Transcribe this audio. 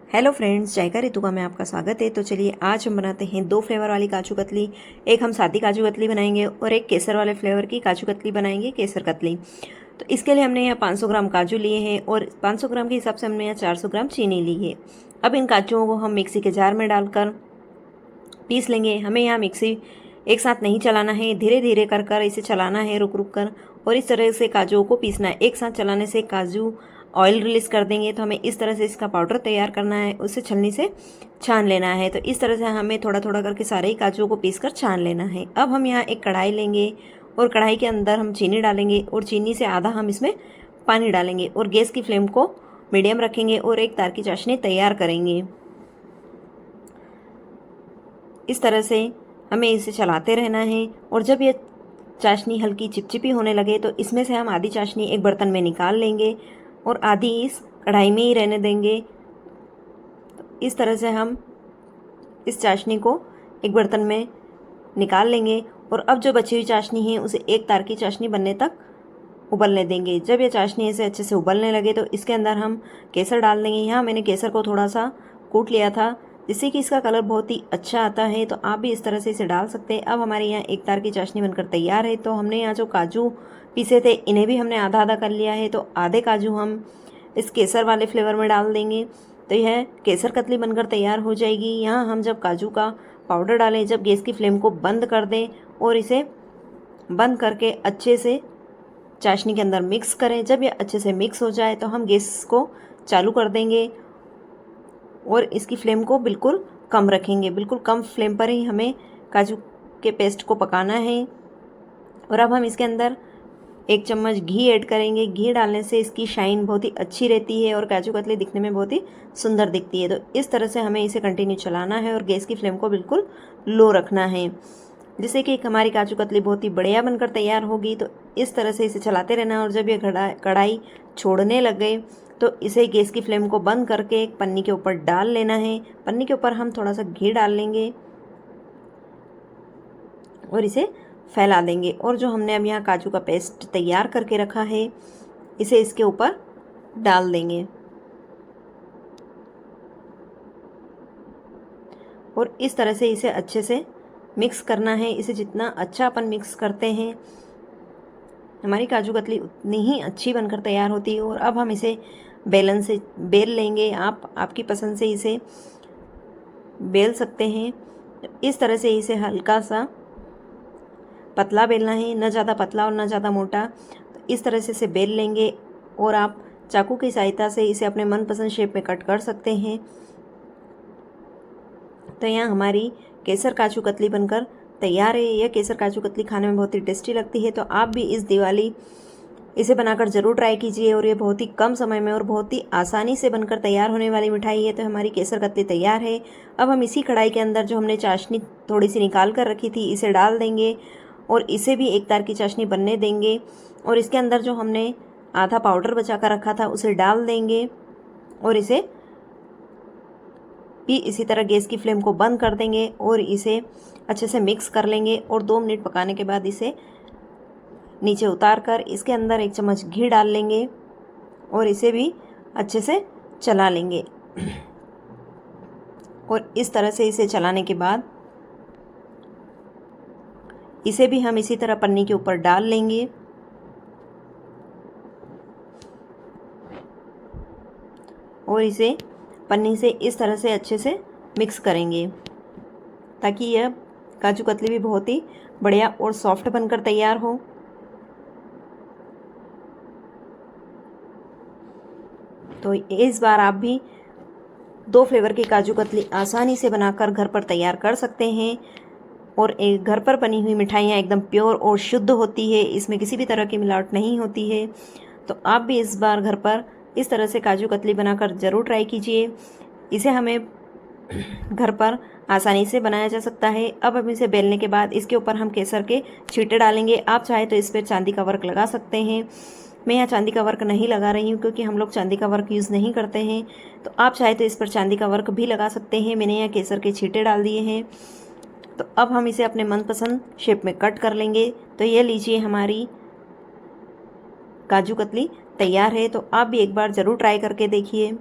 Hello friends, जायका रितुका में आपका स्वागत है। तो चलिए आज हम बनाते हैं दो फ्लेवर वाली काजू कतली। एक हम सादी काजू कतली बनाएंगे और एक केसर वाले फ्लेवर की काजू कतली बनाएंगे, केसर कतली। तो इसके लिए हमने यहाँ 500 ग्राम काजू लिए हैं और 500 ग्राम के हिसाब से हमने यहाँ 400 ग्राम चीनी ली है। अब इन काजुओं को हम मिक्सी के जार में डालकर पीस लेंगे। हमें यहाँ मिक्सी एक साथ नहीं चलाना है, धीरे धीरे कर कर इसे चलाना है, रुक रुक कर, और इस तरह से काजुओं को पीसना है। एक साथ चलाने से काजू ऑयल रिलीज़ कर देंगे, तो हमें इस तरह से इसका पाउडर तैयार करना है, उसे छलनी से छान लेना है। तो इस तरह से हमें थोड़ा थोड़ा करके सारे ही काजुओं को पीस कर छान लेना है। अब हम यहाँ एक कढ़ाई लेंगे और कढ़ाई के अंदर हम चीनी डालेंगे और चीनी से आधा हम इसमें पानी डालेंगे और गैस की फ्लेम को मीडियम रखेंगे और एक तार की चाशनी तैयार करेंगे। इस तरह से हमें इसे चलाते रहना है और जब ये चाशनी हल्की चिपचिपी होने लगे तो इसमें से हम आधी चाशनी एक बर्तन में निकाल लेंगे और आधी इस कढ़ाई में ही रहने देंगे। इस तरह से हम इस चाशनी को एक बर्तन में निकाल लेंगे और अब जो बची हुई चाशनी है उसे एक तार की चाशनी बनने तक उबलने देंगे। जब ये चाशनी से अच्छे से उबलने लगे तो इसके अंदर हम केसर डाल देंगे। यहाँ मैंने केसर को थोड़ा सा कूट लिया था जिससे कि इसका कलर बहुत ही अच्छा आता है, तो आप भी इस तरह से इसे डाल सकते हैं। अब हमारे यहाँ एक तार की चाशनी बनकर तैयार है। तो हमने यहाँ जो काजू पीसे थे इन्हें भी हमने आधा आधा कर लिया है, तो आधे काजू हम इस केसर वाले फ्लेवर में डाल देंगे। तो यह केसर कतली बनकर तैयार हो जाएगी। यहाँ हम जब काजू का पाउडर डालें, जब गैस की फ्लेम को बंद कर दें और इसे बंद करके अच्छे से चाशनी के अंदर मिक्स करें। जब ये अच्छे से मिक्स हो जाए तो हम गैस को चालू कर देंगे और इसकी फ्लेम को बिल्कुल कम रखेंगे। बिल्कुल कम फ्लेम पर ही हमें काजू के पेस्ट को पकाना है। और अब हम इसके अंदर 1 चम्मच घी ऐड करेंगे। घी डालने से इसकी शाइन बहुत ही अच्छी रहती है और काजू कतली दिखने में बहुत ही सुंदर दिखती है। तो इस तरह से हमें इसे कंटिन्यू चलाना है और गैस की फ्लेम को बिल्कुल लो रखना है, जिससे कि हमारी काजू कतली बहुत ही बढ़िया बनकर तैयार होगी। तो इस तरह से इसे चलाते रहना और जब ये कढ़ाई छोड़ने लग गए तो इसे गैस की फ्लेम को बंद करके एक पन्नी के ऊपर डाल लेना है। पन्नी के ऊपर हम थोड़ा सा घी डाल लेंगे और इसे फैला देंगे। और जो हमने अब यहाँ काजू का पेस्ट तैयार करके रखा है इसे इसके ऊपर डाल देंगे और इस तरह से इसे अच्छे से मिक्स करना है। इसे जितना अच्छा अपन मिक्स करते हैं हमारी काजू कतली उतनी ही अच्छी बनकर तैयार होती है। और अब हम इसे बेलन से बेल लेंगे। आप आपकी पसंद से इसे बेल सकते हैं। इस तरह से इसे हल्का सा पतला बेलना है, न ज़्यादा पतला और न ज़्यादा मोटा। तो इस तरह से इसे बेल लेंगे और आप चाकू की सहायता से इसे अपने मनपसंद शेप में कट कर सकते हैं। तो यहाँ हमारी केसर काजू कतली बनकर तैयार है। यह केसर काजू कतली खाने में बहुत ही टेस्टी लगती है। तो आप भी इस दिवाली इसे बनाकर ज़रूर ट्राई कीजिए। और ये बहुत ही कम समय में और बहुत ही आसानी से बनकर तैयार होने वाली मिठाई है। तो हमारी केसर कतली तैयार है। अब हम इसी कढ़ाई के अंदर जो हमने चाशनी थोड़ी सी निकाल कर रखी थी इसे डाल देंगे और इसे भी एक तार की चाशनी बनने देंगे। और इसके अंदर जो हमने आधा पाउडर बचा कर रखा था उसे डाल देंगे और इसे भी इसी तरह गैस की फ्लेम को बंद कर देंगे और इसे अच्छे से मिक्स कर लेंगे। और 2 मिनट पकाने के बाद इसे नीचे उतार कर इसके अंदर 1 चम्मच घी डाल लेंगे और इसे भी अच्छे से चला लेंगे। और इस तरह से इसे चलाने के बाद इसे भी हम इसी तरह पन्नी के ऊपर डाल लेंगे और इसे पन्नी से इस तरह से अच्छे से मिक्स करेंगे ताकि यह काजू कतली भी बहुत ही बढ़िया और सॉफ्ट बनकर तैयार हो। तो इस बार आप भी 2 फ्लेवर की काजू कतली आसानी से बनाकर घर पर तैयार कर सकते हैं। और एक घर पर बनी हुई मिठाइयाँ एकदम प्योर और शुद्ध होती है, इसमें किसी भी तरह की मिलावट नहीं होती है। तो आप भी इस बार घर पर इस तरह से काजू कतली बनाकर ज़रूर ट्राई कीजिए। इसे हमें घर पर आसानी से बनाया जा सकता है। अब हम इसे बेलने के बाद इसके ऊपर हम केसर के छींटे डालेंगे। आप चाहे तो इस पर चांदी का वर्क लगा सकते हैं। मैं यहाँ चांदी का वर्क नहीं लगा रही हूँ क्योंकि हम लोग चांदी का वर्क यूज़ नहीं करते हैं। तो आप चाहे तो इस पर चांदी का वर्क भी लगा सकते हैं। मैंने यहाँ केसर के छींटे डाल दिए हैं। तो अब हम इसे अपने मनपसंद शेप में कट कर लेंगे। तो ये लीजिए हमारी काजू कतली तैयार है। तो आप भी एक बार ज़रूर ट्राई करके देखिए।